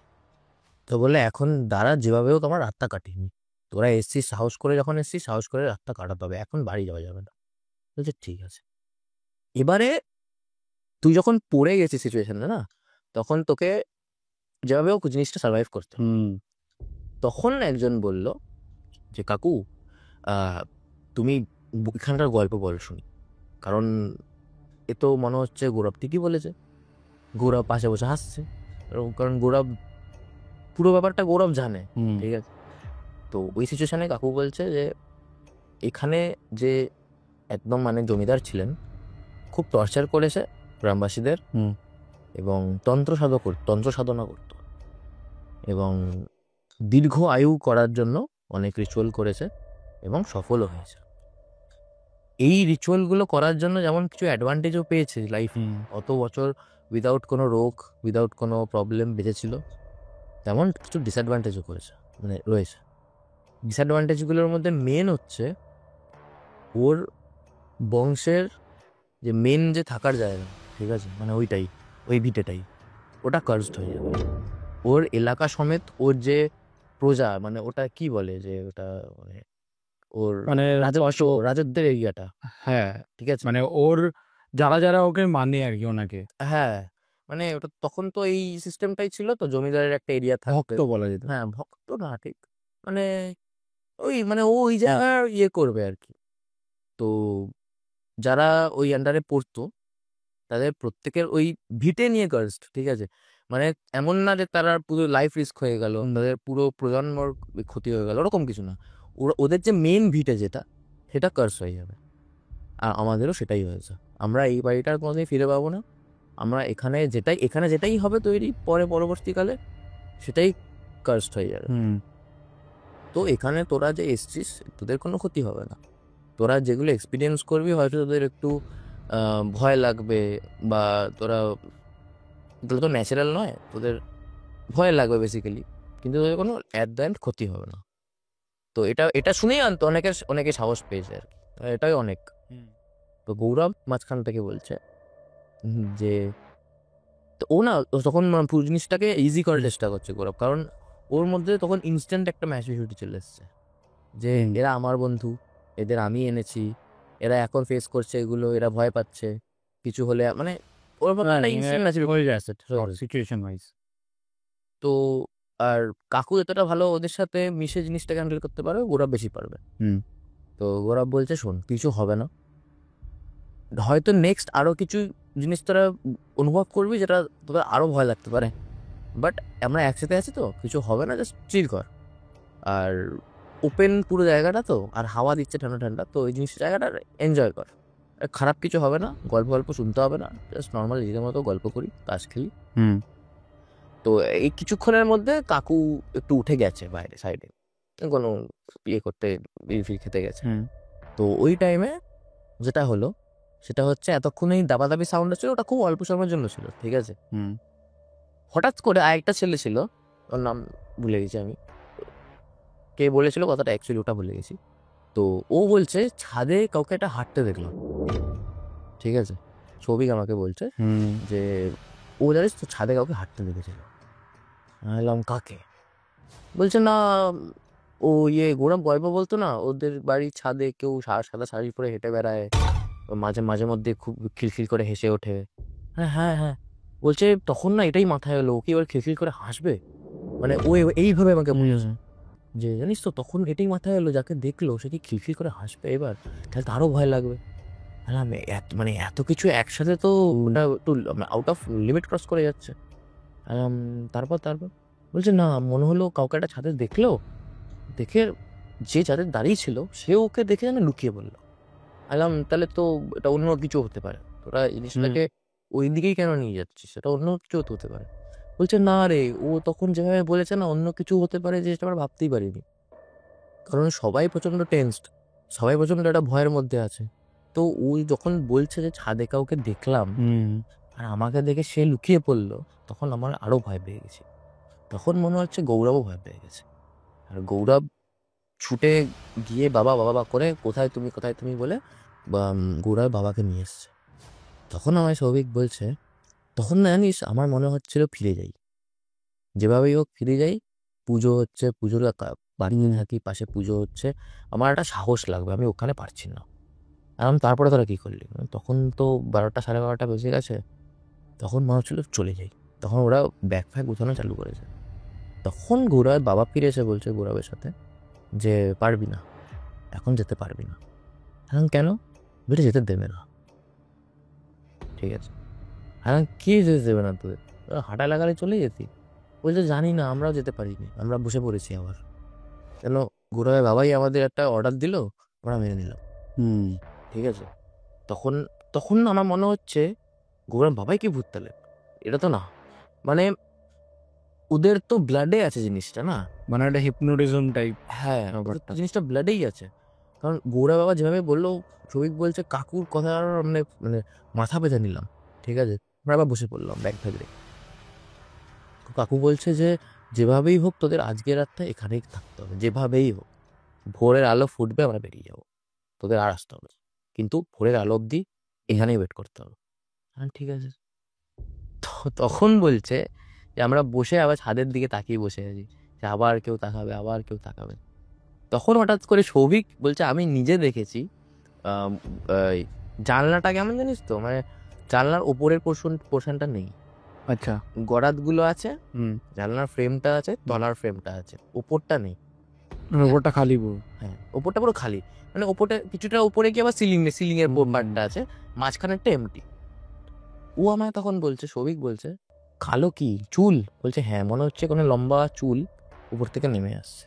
তো বললে এখন দাঁড়া, যেভাবে হোক আমার রাতটা কাটিনি, তোরা এসছিস সাহস করে, যখন এসছিস সাহস করে রাতটা কাটাতে হবে, এখন বাড়ি যাওয়া যাবে না। বলছে ঠিক আছে। এবারে তুই যখন পড়ে গেছিস সিচুয়েশনে না, তখন তোকে যেভাবে হোক জিনিসটা সার্ভাইভ করতে হবে। তখন একজন বলল যে কাকু তুমি এখানকার গল্প বল শুনি, কারণ এ তো মনে হচ্ছে গৌরব ঠিকই বলেছে। গৌরব পাশে বসে হাসছে, কারণ গৌরব পুরো ব্যাপারটা গৌরব জানে, ঠিক আছে। তো ওই সিচুয়েশনে কাকু বলছে যে এখানে যে একদম মানে জমিদার ছিলেন, খুব টর্চার করেছে গ্রামবাসীদের, এবং তন্ত্র সাধনা করত, এবং দীর্ঘ আয়ু করার জন্য অনেক রিচুয়াল করেছে এবং সফলও হয়েছে। এই রিচুয়ালগুলো করার জন্য যেমন কিছু অ্যাডভান্টেজও পেয়েছে লাইফ, অত বছর উইদাউট কোনো রোগ, উইদাউট কোনো প্রবলেম বেঁচেছিল, তেমন কিছু ডিসঅ্যাডভান্টেজও করেছে, মানে রয়েছে। ডিসঅ্যাডভান্টেজগুলোর মধ্যে মেন হচ্ছে ওর বংশের যে মেন যে থাকার জায়গা, ঠিক আছে, মানে ওই ভিটেটাই ওটা কার্সড হয়ে যাবে। ওর এলাকা সমেত ওর যে প্রজা, মানে ওটা কি বলে যে ওটা মানে ওর মানে রাজত্বের এরিয়াটা, হ্যাঁ, ঠিক আছে, মানে ওর যারা ওকে মানে আর কি ওনাকে, হ্যাঁ, মানে ওটা তখন তো এই সিস্টেমটাই ছিল, তো জমিদারের একটা এরিয়া থাকতো, ভক্ত বলা যেত। হ্যাঁ ভক্ত না ঠিক, মানে মানে ও ওই জায়গায় ইয়ে করবে আর কি। তো যারা ওই আন্ডারে পড়তো তাদের প্রত্যেকের ওই ভিটে নিয়ে কার্সড, ঠিক আছে। মানে এমন না যে তারা পুরো লাইফ রিস্ক হয়ে গেল, তাদের পুরো প্রজন্মর ক্ষতি হয়ে গেল, ওরকম কিছু না। ওদের যে মেন ভিটে যেটা, সেটা কার্স হয়ে যাবে। আর আমাদেরও সেটাই হয়েছে, আমরা এই বাড়িটার কোনোদিন ফিরে পাবো না। আমরা এখানে যেটাই হবে তৈরি পরবর্তীকালে, সেটাই কার্সড হয়ে যাবে। তো এখানে তোরা যে এসছিস, তোদের কোনো ক্ষতি হবে না। তোরা যেগুলো এক্সপিরিয়েন্স করবি হয়তো তোদের একটু ভয় লাগবে, বা তোরা তো ন্যাচারাল নয়, তোদের ভয় লাগবে বেসিক্যালি, কিন্তু তোদের কোনো অ্যাট দ্য এন্ড ক্ষতি হবে না। তো এটা শুনেই আনতো অনেকে সাহস পেয়েছে আর কি, এটাই অনেক। তো গৌরব মাঝখান থেকে বলছে যে তো ও না তখন পুরো জিনিসটাকে ইজি করার চেষ্টা করছে গৌরব, কারণ ওর মধ্যে তখন ইনস্ট্যান্ট একটা ম্যাচুরিটি চলে এসছে যে এরা আমার বন্ধু, এদের আমি এনেছি, এরা এখন ফেস করছে এগুলো, এরা ভয় পাচ্ছে কিছু হলে, মানে ওর মধ্যে ইনস্ট্যান্ট ম্যাচুরিটি সিচুয়েশন ওয়াইজ। তো আর কাকু এতটা ভালো ওদের সাথে মিশে জিনিসটাকে হ্যান্ডেল করতে পারবে, গৌরব বেশি পারবে। তো গৌরব বলছে শোন, কিছু হবে না, হয়তো নেক্সট আরো কিছু জিনিস তোরা অনুভব করবি যেটা তোদের আরো ভয় লাগতে পারে, বাট আমরা একসাথে আছি তো, কিছু হবে না, জাস্ট চিল কর। আর ওপেন পুরো জায়গাটা তো, আর হাওয়া দিচ্ছে ঠান্ডা ঠান্ডা, তো ওই জিনিস জায়গাটা এনজয় কর। খারাপ কিছু হবে না, গল্প শুনতে হবে না, জাস্ট নর্মাল নিজেদের মতো গল্প করি, তাস খেলি। তো এই কিছুক্ষণের মধ্যে কাকু একটু উঠে গেছে বাইরে সাইডে, কোনো ইয়ে করতে, বিড়ি খেতে গেছে। তো ওই টাইমে যেটা হলো সেটা হচ্ছে এতক্ষণ এই দাবাদাবি সাউন্ড ছিল, ওটা খুব অল্প সময়ের জন্য ছিল, ঠিক আছে। হঠাৎ করে আরেকটা ছেলে ছিল, ওর নাম ভুলে গেছি আমি, কে বলেছিল কথাটা অ্যাকচুয়ালি ওটা ভুলে গেছি। তো ও বলছে ছাদে কাউকে একটা হাঁটতে দেখলাম, ঠিক আছে। সৌভিক আমাকে বলছে যে ও জানিস তো ছাদে কাউকে হাঁটতে দেখেছিল। আমি বললাম কাকে? বলছে না ও গৌরব গল্প বলতো না, ওদের বাড়ির ছাদে কেউ সাদা শাড়ি পরে হেঁটে বেড়ায়, মাঝে মাঝে মধ্যে খুব খিলখিল করে হেসে ওঠে। হ্যাঁ হ্যাঁ হ্যাঁ, বলছে তখন না এটাই মাথায় এলো, ও কি এবার খিলখিল করে হাসবে, মানে ও এইভাবে আমাকে বুঝেছে যে জানিস তো, তখন এটাই মাথায় এলো যাকে দেখলো সে কি খিলখিল করে হাসবে এবার, তাহলে তারও ভয় লাগবে। বললাম মানে এত কিছু একসাথে তো ওটা একটু আউট অফ লিমিট ক্রস করে যাচ্ছে। তারপর তারপর বলছে না, মনে হলো কাউকে একটা ছাদে দেখলো, দেখে যে যাদের দাঁড়িয়ে ছিল সে ওকে দেখে যেন লুকিয়ে বললো। তাহলে তো এটা অন্য কিছু হতে পারে, তোরা জিনিসটাকে ওই দিকেই কেন নিয়ে যাচ্ছিস, সেটা অন্য কিছু হতে পারে। বলছে না রে, ও তখন যেভাবে বলেছে না অন্য কিছু হতে পারে যে সেটা আমরা ভাবতেই পারিনি, কারণ সবাই প্রচণ্ড টেন্সড, সবাই প্রচণ্ড একটা ভয়ের মধ্যে আছে। তো ওই যখন বলছে যে ছাদে কাউকে দেখলাম আর আমাকে দেখে সে লুকিয়ে পড়লো, তখন আমার আরও ভয় পেয়ে গেছে। তখন মনে হচ্ছে গৌরবও ভয় পেয়ে গেছে। আর গৌরব ছুটে গিয়ে বাবা বাবা বা করে কোথায় তুমি কোথায় তুমি বলে গৌরব বাবাকে নিয়ে এসছে। তখন আমায় সৌভিক বলছে, তখন না জানিস আমার মনে হচ্ছিল ফিরে যাই, যেভাবেই হোক ফিরে যাই, পুজো হচ্ছে, পুজোর বাড়ি থাকি, পাশে পুজো হচ্ছে, আমার একটা সাহস লাগবে, আমি ওখানে পারছি না। তারপরে তোরা কী করলি? তখন তো 12টা 12:30 বেজে গেছে, তখন মনে হচ্ছিল চলে যাই। তখন ওরা ব্যাগ ফ্যাগ গুছানো চালু করেছে। তখন গৌরবের বাবা ফিরে এসে বলছে গৌরবের সাথে যে পারবি না, এখন যেতে পারবি না। এখন কেন? বেটে যেতে দেবে না। ঠিক আছে, এখন কে যেতে দেবে না? তোদের হাঁটা লাগালে চলে যেতি। বলছে জানি না, আমরাও যেতে পারিনি, আমরা বসে পড়েছি আবার। কেন? গৌরবের বাবাই আমাদের একটা অর্ডার দিল, আমরা মেনে নিলাম। ঠিক আছে, তখন তখন আমার মনে হচ্ছে গৌরব বাবাই কি ভূত তাহলে? এটা তো না, মানে ওদের তো ব্লাডে আছে জিনিসটা না, মানে একটা হিপনোটিজম টাইপ। হ্যাঁ ওদের তো জিনিসটা ব্লাডেই আছে। কারণ গৌরব বাবা যেভাবে বললো, সৌভিক বলছে কাকুর কথা আর মানে মানে মাথা পেতে নিলাম। ঠিক আছে, আমরা আবার বসে পড়লাম ব্যাগ ফ্যাগ রেখে। কাকু বলছে যে যেভাবেই হোক তোদের আজকের রাতটা এখানেই থাকতে হবে, যেভাবেই হোক, ভোরের আলো ফুটবে আমরা বেরিয়ে যাবো, তোদের আর আসতে হবে, কিন্তু ভোরের আলো অবধি এখানেই ওয়েট করতে হবে। হ্যাঁ ঠিক আছে। তো তখন বলছে যে আমরা বসে আবার ছাদের দিকে তাকিয়ে বসে আছি, যে আবার কেউ তাকাবে, আবার কেউ তাকাবে। তখন হঠাৎ করে সৌভিক বলছে আমি নিজে দেখেছি আম, এই জানলাটা কেমন জানিস তো, মানে জানলার ওপরের পোর্শনটা নেই, আচ্ছা। গরাদগুলো আছে, জানলার ফ্রেমটা আছে, তলার ফ্রেমটা আছে, ওপরটা নেই। ওপরটা খালি পুরো। হ্যাঁ ওপরটা পুরো খালি, মানে ওপরটা কিছুটা উপরে গিয়ে আবার সিলিং এর পার্টটা আছে, মাঝখানেরটা এমটি। ও আমায় তখন বলছে, সৌভিক বলছে কালো কি চুল? বলছে হ্যাঁ, মনে হচ্ছে কোনো লম্বা চুল উপর থেকে নেমে আসছে।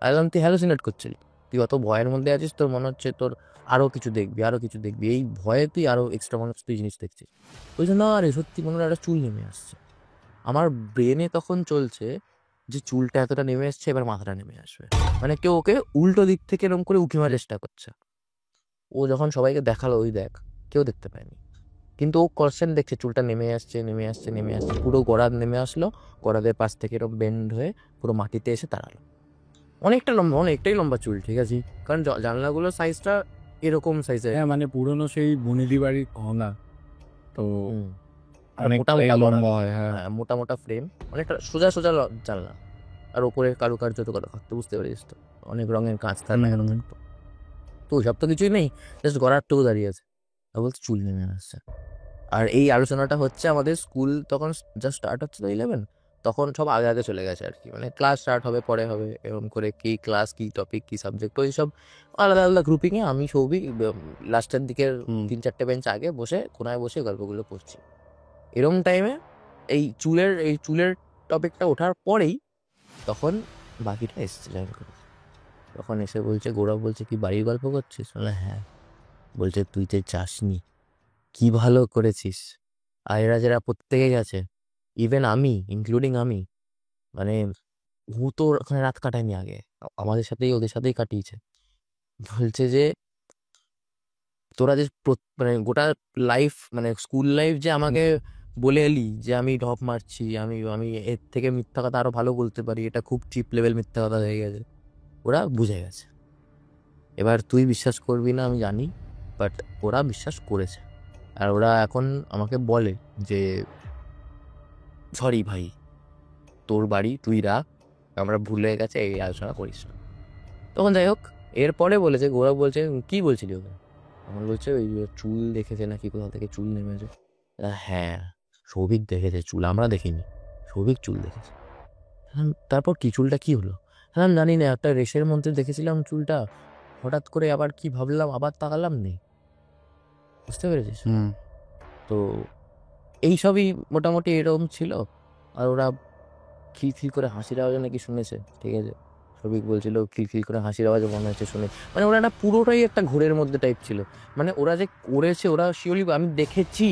একদম তুই হ্যালোসিনেট করছিলি, তুই অত ভয়ের মধ্যে আছিস, তোর মনে হচ্ছে তোর আরো কিছু দেখবি, আরো কিছু দেখবি, এই ভয়ে তুই আরো এক্সট্রা মনে হচ্ছে তুই জিনিস দেখছিস। বলছে না রে, সত্যি মনে হয় একটা চুল নেমে আসছে। আমার ব্রেনে তখন চলছে যে চুলটা এতটা নেমে আসছে, এবার মাথাটা নেমে আসবে, মানে কেউ ওকে উল্টো দিক থেকে এরকম করে উঁকি মারার চেষ্টা করছে। ও যখন সবাইকে দেখালো, ওই দেখ, কেউ দেখতে পায়নি, কিন্তু ও কনস্ট্যান্ট দেখছে চুলটা নেমে আসছে, নেমে আসছে, নেমে আসছে, পুরো গড়াদ নেমে আসলো, গড়াদের পাশ থেকে এরকম বেন্ড হয়ে পুরো মাটিতে এসে দাঁড়ালো। অনেকটা লম্বা, অনেকটাই লম্বা চুল, ঠিক আছে, কারণ জানলাগুলোর সাইজটা এরকম সাইজের। হ্যাঁ মানে পুরনো সেই বনেদি বাড়ির ঘনা, তো আর মোটা অনেকটাই মোটা লম্বা হয়। হ্যাঁ মোটা মোটা ফ্রেম, অনেকটা সোজা সোজা জানলা, আর ওপরে কারুকার্য তো করা থাকতো, বুঝতে পারিস তো, অনেক রঙের কাঁচ থাকে। তো সব তো কিছুই নেই, জাস্ট গড়ারটুকু দাঁড়িয়ে আছে, আর বলছে চুল নেমে আসছে। আর এই আলোচনাটা হচ্ছে আমাদের স্কুল তখন জাস্ট স্টার্ট হচ্ছে তো 11, তখন সব আগে আগে চলে গেছে আর কি, মানে ক্লাস স্টার্ট হবে পরে হবে, এরকম করে কি ক্লাস কি টপিক কি সাবজেক্ট ওই সব আলাদা আলাদা গ্রুপিংয়ে আমি সৌভিক লাস্টের দিকের 3-4টে বেঞ্চ আগে বসে কোনায় বসে গল্পগুলো পড়ছি। এরকম টাইমে এই চুলের টপিকটা ওঠার পরেই তখন বাকিটা এসছে জয়েন করে। তখন এসে বলছে, গৌরব বলছে কি বাড়ির গল্প করছিস? বলে হ্যাঁ। বলছে তুই তো চাসনি, কি ভালো করেছিস। আর এরা যারা প্রত্যেকে গেছে, ইভেন আমি ইনক্লুডিং আমি, মানে ও তো ওখানে রাত কাটায়নি আগে, আমাদের সাথেই ওদের সাথেই কাটিয়েছে। বলছে যে তোরা যে মানে গোটা লাইফ, মানে স্কুল লাইফ যে আমাকে বলে এলি যে আমি ঢপ মারছি, আমি আমি এর থেকে মিথ্যা কথা আরো ভালো বলতে পারি, এটা খুব চিপ লেভেল মিথ্যা কথা হয়ে গেছে, ওরা বুঝে গেছে। এবার তুই বিশ্বাস করবি না আমি জানি, বাট ওরা বিশ্বাস করেছে। আর ওরা এখন আমাকে বলে যে সরি ভাই, তোর বাড়ি তুই রাখ, আমরা ভুল হয়ে গেছে, এই আলোচনা করিস না। তখন যাই হোক, এরপরে বলেছে, গৌরব বলছে কি বলছিলি ওকে? আমার বলছে ওই যে চুল দেখেছে নাকি, কোথাও থেকে চুল নেমেছে। হ্যাঁ, সৌভিক দেখেছে চুল, আমরা দেখিনি, সৌভিক চুল দেখেছে। তারপর কি চুলটা কি হলো হ্যাঁ জানি না, একটা রেসের মধ্যে দেখেছিলাম চুলটা, হঠাৎ করে আবার কি ভাবলাম, আবার তাকালাম নেই। বুঝতে পেরেছিস? তো এইসবই মোটামুটি এরকম ছিল। আর ওরা খিলখিল করে হাসির আওয়াজ নাকি শুনেছে, ঠিক আছে, সবিক বলছিল খিলখিল করে হাসির আওয়াজ মনে হচ্ছে শুনে। মানে ওরা একটা পুরোটাই একটা ঘোরের মধ্যে টাইপ ছিল। মানে ওরা যে করেছে, ওরা শিওরলি আমি দেখেছি,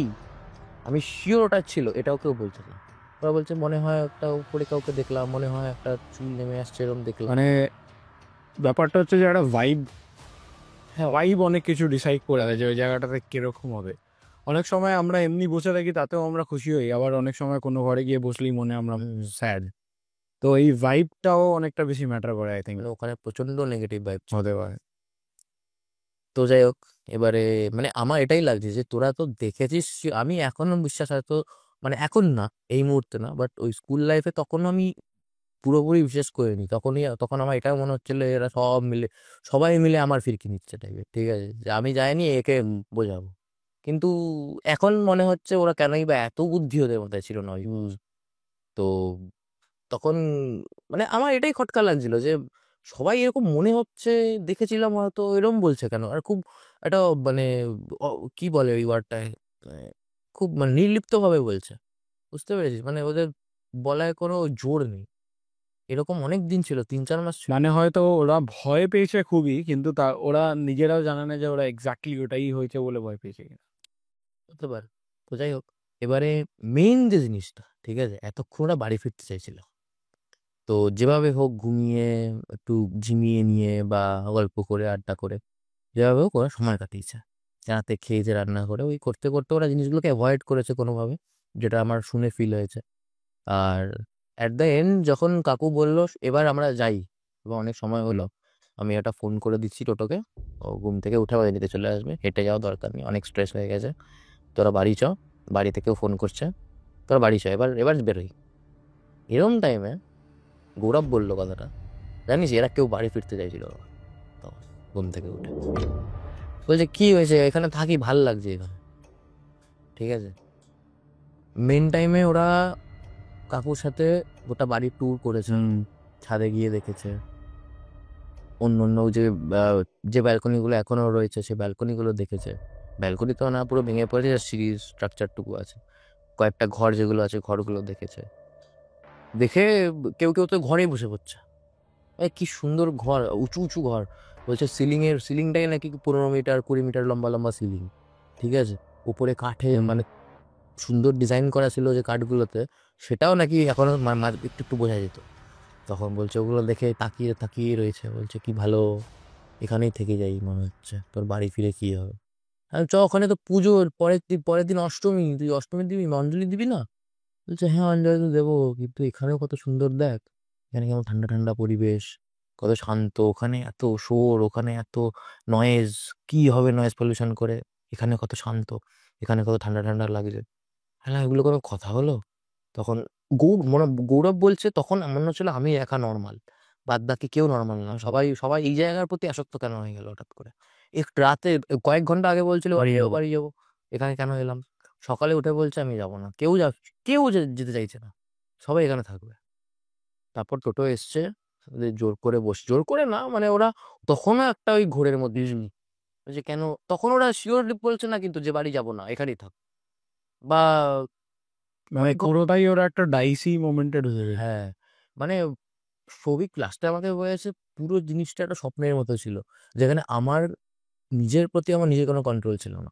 আমি শিওর ওটা ছিল, এটাও কেউ বলছে না। ওরা বলছে মনে হয় একটা উপরে কাউকে দেখলাম, মনে হয় একটা চুল নেমে আসছে এরকম দেখলাম। মানে ব্যাপারটা হচ্ছে যে একটা ভাইব, হ্যাঁ ভাইব অনেক কিছু ডিসাইড করে দেয় যে ওই জায়গাটাতে কিরকম হবে। অনেক সময় আমরা এমনি বসে থাকি তাতেও আমরা খুশি হই, আবার অনেক সময় কোনো ঘরে গিয়ে বসলেই মনে আমরা স্যাড। তো এই ভাইবটাও অনেকটা বেশি ম্যাটার করে আই থিঙ্ক। মানে ওখানে প্রচন্ড নেগেটিভ ভাইব হতে পারে। তো যাই হোক, এবারে মানে আমার এটাই লাগছে যে তোরা তো দেখেছিস, আমি এখনো বিশ্বাস হয়তো, মানে এখন না, এই মুহূর্তে না, বাট ওই স্কুল লাইফে তখন আমি পুরোপুরি বিশ্বাস করিনি। তখন আমার এটাই মনে হচ্ছিল এরা সব মিলে, সবাই মিলে আমার ফিরকি নিচ্ছে টাইপের, ঠিক আছে, যে আমি যাইনি একে বোঝাবো। কিন্তু এখন মনে হচ্ছে ওরা কেনই বা এত বুদ্ধি ওদের মধ্যে ছিল না ওই। তো তখন মানে আমার এটাই খটকা লাগছিল যে সবাই এরকম মনে হচ্ছে, দেখেছিলাম হয়তো, এরকম বলছে কেন। আর খুব একটা মানে কি বলে ওই ওয়ার্ডটায়, খুব মানে নির্লিপ্ত ভাবে বলছে। বুঝতে পেরেছিস? মানে ওদের বলায় কোনো জোর নেই। এরকম অনেক দিন ছিল, 3-4 মাস ছিল। মানে হয়তো ওরা ভয় পেয়েছে খুবই, কিন্তু তা ওরা নিজেরাও জানে না যে ওরা এক্স্যাক্টলি ওটাই হয়েছে বলে ভয় পেয়েছে কিনা। হতে পারে। তো যাই হোক, এবারে মেইন যে জিনিসটা, ঠিক আছে, এতক্ষণ ওরা বাড়ি ফিরতে চাইছিল। তো যেভাবে হোক ঘুমিয়ে, একটু ঝিমিয়ে নিয়ে বা গল্প করে আড্ডা করে, যেভাবে হোক ওরা সময় কাটিয়েছে। রাতে খেয়েছে রান্না করে, ওই করতে করতে ওরা জিনিসগুলোকে অ্যাভয়েড করেছে কোনোভাবে, যেটা আমার শুনে ফিল হয়েছে। আর অ্যাট দ্য এন্ড যখন কাকু বলল এবার আমরা যাই, এবং অনেক সময় হলো, আমি একটা ফোন করে দিচ্ছি টোটোকে, ও ঘুম থেকে উঠে বাড়ি নিতে চলে আসবে, হেঁটে যাওয়া দরকার নেই, অনেক স্ট্রেস হয়ে গেছে, তোরা বাড়ি চ। বাড়ি থেকেও ফোন করছে, তোরা বাড়ি চ, এবার এবার বেরোই। এরকম টাইমে গৌরব বললো কথাটা, জানিস এরা কেউ বাড়ি ফিরতে চাইছিল না তখন, ঘুম থেকে উঠে বলছে কি হয়েছে, এখানে থাকি ভাল লাগছে এখানে, ঠিক আছে। মেন টাইমে ওরা কাকুর সাথে গোটা বাড়ি ট্যুর করেছে, ছাদে গিয়ে দেখেছে, অন্য অন্য যে ব্যালকনিগুলো এখনো রয়েছে সেই ব্যালকনিগুলো দেখেছে। ব্যালকনি তো না পুরো ভেঙে পড়েছে, সিঁড়ির স্ট্রাকচারটুকু আছে, কয়েকটা ঘর যেগুলো আছে ঘরগুলো দেখেছে। দেখে কেউ কেউ তো ঘরেই বসে পড়ছে, কি সুন্দর ঘর, উঁচু উঁচু ঘর। বলছে সিলিংটাই নাকি 15 মিটার 20 মিটার লম্বা লম্বা সিলিং, ঠিক আছে, উপরে কাঠে মানে সুন্দর ডিজাইন করা ছিল যে কাঠগুলোতে, সেটাও নাকি এখনো একটু একটু বোঝা যেত। তখন বলছে ওগুলো দেখে তাকিয়ে তাকিয়ে রয়েছে, বলছে কি ভালো, এখানেই থেকে যাই মনে হচ্ছে, তোর বাড়ি ফিরে কি হবে। আমি চ, ওখানে তো পুজোর পরের দিন অষ্টমী, তুই অষ্টমীর দিবি, অঞ্জলি দিবি না? বলছে হ্যাঁ অঞ্জলি তো দেবো, কিন্তু এখানেও কত সুন্দর দেখ, এখানে কেমন ঠান্ডা ঠান্ডা পরিবেশ, কত শান্ত, ওখানে এত শোর, ওখানে এত নয়েজ, কি হবে নয়েজ পলিউশন করে, এখানে কত শান্ত, এখানে কত ঠান্ডা ঠান্ডা লাগছে। হ্যাঁ এগুলো কোনো কথা হলো? তখন গৌরব বলছে তখন মনে হচ্ছিল আমি একা নর্মাল, বাদ বাকি কেউ নর্মাল না, সবাই সবাই এই জায়গার প্রতি আসক্ত কেন হয়ে গেল হঠাৎ করে। একটু রাতে কয়েক ঘন্টা আগে বলছিল বাড়ি যাবো বাড়ি যাবো, এখানে কেন এলাম? সকালে উঠে বলছে আমি যাবো না, কেউ যেতে চাইছে না, সবাই এখানে থাকবে। তারপর টোটো এসছে, ওদের জোর করে না, মানে ওরা তখনও একটা ওই ঘোরের মধ্যে ছিল। যে কেন, তখন ওরা শিওরলি বলছে না কিন্তু যে বাড়ি যাবো না, এখানেই থাক বা মানে পুরোটাই ওরা একটা ডাইসি মোমেন্টে ঢুকে গেছে। হ্যাঁ, মানে সৌভিক লাস্টে আমাকে বলেছে পুরো জিনিসটা একটা স্বপ্নের মতো ছিল, যেখানে আমার নিজের প্রতি আমার নিজের কোনো কন্ট্রোল ছিল না।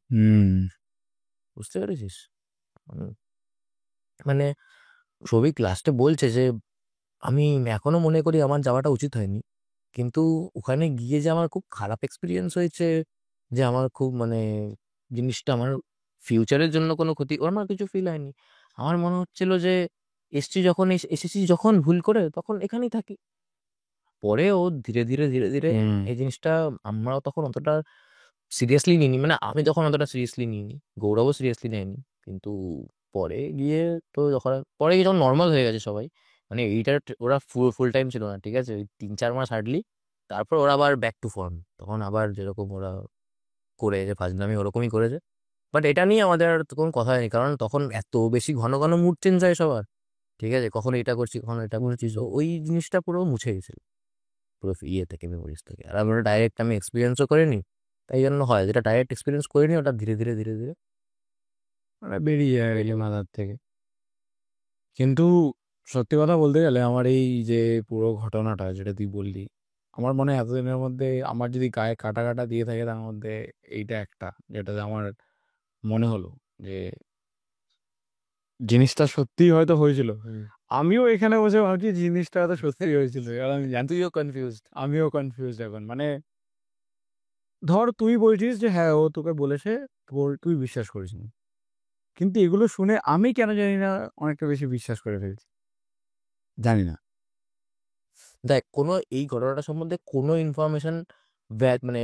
বুঝতে পেরেছিস? উম, মানে সৌভিক লাস্টে বলছে যে আমি এখনো মনে করি আমার যাওয়াটা উচিত হয়নি, কিন্তু ওখানে গিয়ে যে আমার খুব খারাপ এক্সপিরিয়েন্স হয়েছে, যে আমার খুব মানে জিনিসটা আমার ফিউচারের জন্য কোনো ক্ষতি, ওর আমার কিছু ফিল হয়নি। আমার মনে হচ্ছিল যে এসেছি যখন ভুল করে, তখন এখানেই থাকি। পরেও ধীরে ধীরে ধীরে ধীরে এই জিনিসটা আমরাও তখন অতটা সিরিয়াসলি নিইনি, মানে আমি তখন অতটা সিরিয়াসলি নিইনি, গৌরবও সিরিয়াসলি নেয়নি। কিন্তু পরে গিয়ে তো পরে গিয়ে যখন নর্মাল হয়ে গেছে সবাই, মানে এইটার ওরা ফুল টাইম ছিল না, ঠিক আছে, ওই 3-4 মাস হার্ডলি। তারপর ওরা আবার ব্যাক টু ফর্ম, তখন আবার যেরকম ওরা করেছে ফাজলামি ওরকমই করেছে। বাট এটা নিয়ে আমাদের আর তো কোনো কথা হয়নি, কারণ তখন এত বেশি ঘন ঘন মুড চেঞ্জ হয় সবার, ঠিক আছে, কখনো এটা করছি কখনো এটা করছি, তো ওই জিনিসটা পুরো মুছে গেছিল পুরো ইয়ে থেকে, মেমোরিজ থেকে। আর আমরা ডাইরেক্ট আমি এক্সপিরিয়েন্সও করিনি, তাই জন্য হয় যেটা ডাইরেক্ট এক্সপিরিয়েন্স করিনি ওটা ধীরে ধীরে ধীরে ধীরে মানে বেরিয়ে যায় বেরিয়ে এই যাবে। মাথার থেকে। কিন্তু সত্যি কথা বলতে গেলে আমার এই যে পুরো ঘটনাটা যেটা তুই বললি, আমার মনে হয় এতদিনের মধ্যে আমার যদি গায়ে কাটা কাটা দিয়ে থাকে তার মধ্যে এইটা একটা, যেটাতে আমার মনে হলো যে জিনিসটা সত্যিই হয়তো হয়েছিল। হুম। আমিও এখানে বসে ভাবছি জিনিসটা হয়তো সত্যি হয়েছিল, আর আমি জানি তুইও কনফিউজড। আমিও কনফিউজড এখন। মানে ধর তুই বলছিস যে হ্যাঁ ও তোকে বলেছে, তুই বিশ্বাস করিস নি, কিন্তু এগুলো শুনে আমি কেন জানি না অনেকটা বেশি বিশ্বাস করে ফেলছি, জানি না। দেখ, কোনো এই ঘটনাটা সম্বন্ধে কোনো ইনফরমেশন মানে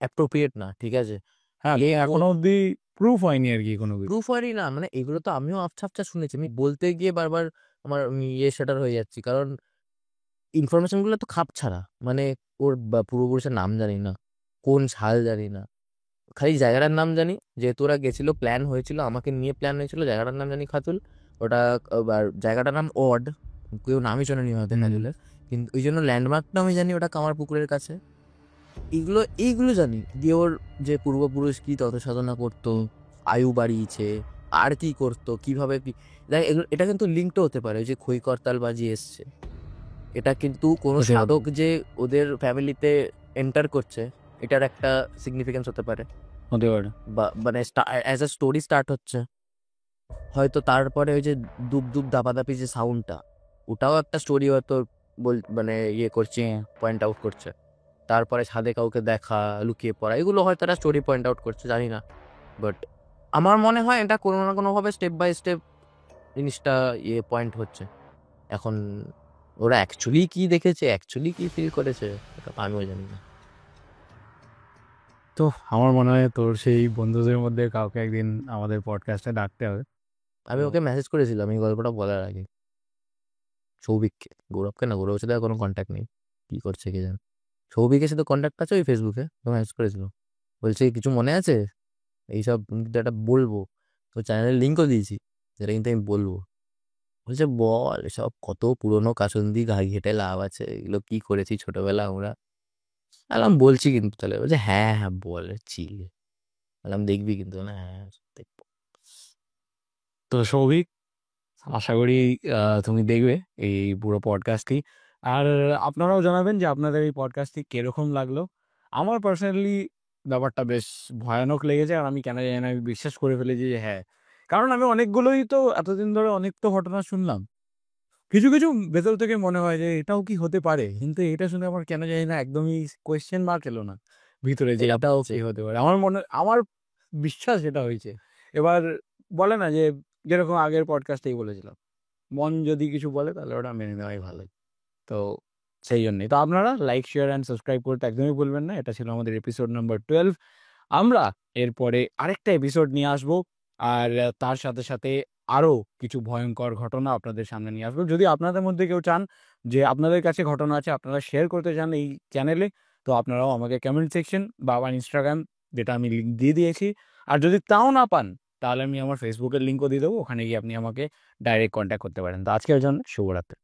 অ্যাপ্রোপ্রিয়েট না, ঠিক আছে। হ্যাঁ, এ এখনো অব্দি প্রুফ হয়নি আর কি কোনো কিছু। প্রুফ হয়নি না, মানে এগুলো তো আমিও আবছা আবছা শুনেছি, আমি বলতে গিয়ে বারবার আমার ইয়ে সেটার হয়ে যাচ্ছি, কারণ ইনফরমেশন গুলো তো খাপ ছাড়া, মানে ওর পূর্বপুরুষের নাম জানি না, কোন সাল জানি না, খালি জায়গাটার নাম জানি, যেহেতু ওরা গেছিল, প্ল্যান হয়েছিল, আমাকে নিয়ে প্ল্যান হয়েছিল, জায়গাটার নাম জানি খাতুল। ওটা আর জায়গাটার নাম অড, কেউ নামই শোনেনি হয়তো হুম। খাতুলের, কিন্তু ওই জন্য ল্যান্ডমার্কটা আমি জানি ওটা কামারপুকুরের কাছে। এইগুলো এইগুলো জানি, দিয়ে ওর যে পূর্বপুরুষ কি তত সাধনা করতো, আয়ু বাড়িয়েছে, আর কি করতো, কিভাবে কি, দেখ এটা কিন্তু লিঙ্কটা হতে পারে, ওই যে খই করতাল বাজিয়ে এসছে, এটা কিন্তু কোনো হতে পারে। সাধক যে ওদের ফ্যামিলিতে এন্টার করছে, এটার একটা সিগনিফিকেন্স হতে পারে, হতে পারে। বা মানে অ্যাজ আ স্টোরি স্টার্ট হচ্ছে হয়তো, তারপরে ওই যে দুব দুব দাপাদাপি যে সাউন্ডটা, ওটাও একটা স্টোরি হয়তো মানে ইয়ে করছে, পয়েন্ট আউট করছে। তারপরে ছাদে কাউকে দেখা, লুকিয়ে পড়া, এগুলো হয়তো একটা স্টোরি পয়েন্ট আউট করছে, জানি না। বাট আমার মনে হয় এটা কোনো না কোনোভাবে স্টেপ বাই স্টেপ জিনিসটা ইয়ে পয়েন্ট হচ্ছে। এখন ওরা অ্যাকচুয়ালি কি দেখেছে, অ্যাকচুয়ালি কি ফিল করেছে, এটা তো আমিও জানি না। তো আমার মনে হয় তোর সেই বন্ধুদের মধ্যে কাউকে একদিন আমাদের পডকাস্টে ডাকতে হবে। আমি তো ওকে মেসেজ করেছিলাম এই গল্পটা বলার আগে, সৌভিককে, গৌরবকে না, গৌরবের সাথে আর কোনো কন্ট্যাক্ট নেই, কি করছে কে জানে। সৌভিকের সাথে কন্ট্যাক্ট আছে ওই ফেসবুকে, তো মেসেজ করেছিল, বলছে কিছু মনে আছে এইসব, কিন্তু একটা বলবো, তো চ্যানেলের লিঙ্কও দিয়েছি, যেটা কিন্তু আমি বলবো। বলছে বল, সব কত পুরনো কাসুন্দি ঘাই ঘেটে লাভ আছে, এগুলো কি করেছি ছোটবেলা আমরা। আলাম বলছি কিন্তু, তাহলে বলছে হ্যাঁ হ্যাঁ বলছি, আলাম দেখবি কিন্তু, না হ্যাঁ দেখবো। তো সৌভিক, আশা করি তুমি দেখবে এই পুরো পডকাস্টটি, আর আপনারাও জানাবেন যে আপনাদের এই পডকাস্টটি কিরকম লাগলো। আমার পার্সোনালি ব্যাপারটা বেশ ভয়ানক লেগেছে, আর আমি কেন জানি না আমি বিশ্বাস করে ফেলেছি যে হ্যাঁ, কারণ আমি অনেকগুলোই তো এতদিন ধরে অনেক তো ঘটনা শুনলাম, কিছু কিছু ভেতর থেকে মনে হয় যে এটাও কি হতে পারে, কিন্তু এটা শুনে আমার কেন জানি না একদমই কোয়েশ্চেন মার্ক এলো না ভিতরে যে এটা এটাও হচ্ছে কি হতে পারে। আমার বিশ্বাস এটা হয়েছে। এবার বলে না যে যেরকম আগের পডকাস্টেই বলেছিলাম, মন যদি কিছু বলে তাহলে ওটা মেনে নেওয়াই ভালো। তো সেই জন্যই তো আপনারা লাইক শেয়ার অ্যান্ড সাবস্ক্রাইব করতে একদমই ভুলবেন না। এটা ছিল আমাদের এপিসোড নাম্বার 12। আমরা এরপরে আরেকটা এপিসোড নিয়ে আসবো, আর তার সাথে সাথে আরো কিছু ভয়ঙ্কর ঘটনা আপনাদের সামনে নিয়ে আসবো। যদি আপনাদের মধ্যে কেউ চান যে আপনাদের কাছে ঘটনা আছে আপনারা শেয়ার করতে চান এই চ্যানেলে, তো আপনারাও আমাকে কমেন্ট সেকশন বা আমার ইনস্টাগ্রাম, যেটা আমি লিঙ্ক দিয়ে দিয়েছি, আর যদি তাও না পান তাহলে আমি আমার ফেসবুকের লিঙ্কও দিয়ে দেবো, ওখানে গিয়ে আপনি আমাকে ডাইরেক্ট কন্ট্যাক্ট করতে পারেন। তো আজকের জন্য শুভরাত্রি।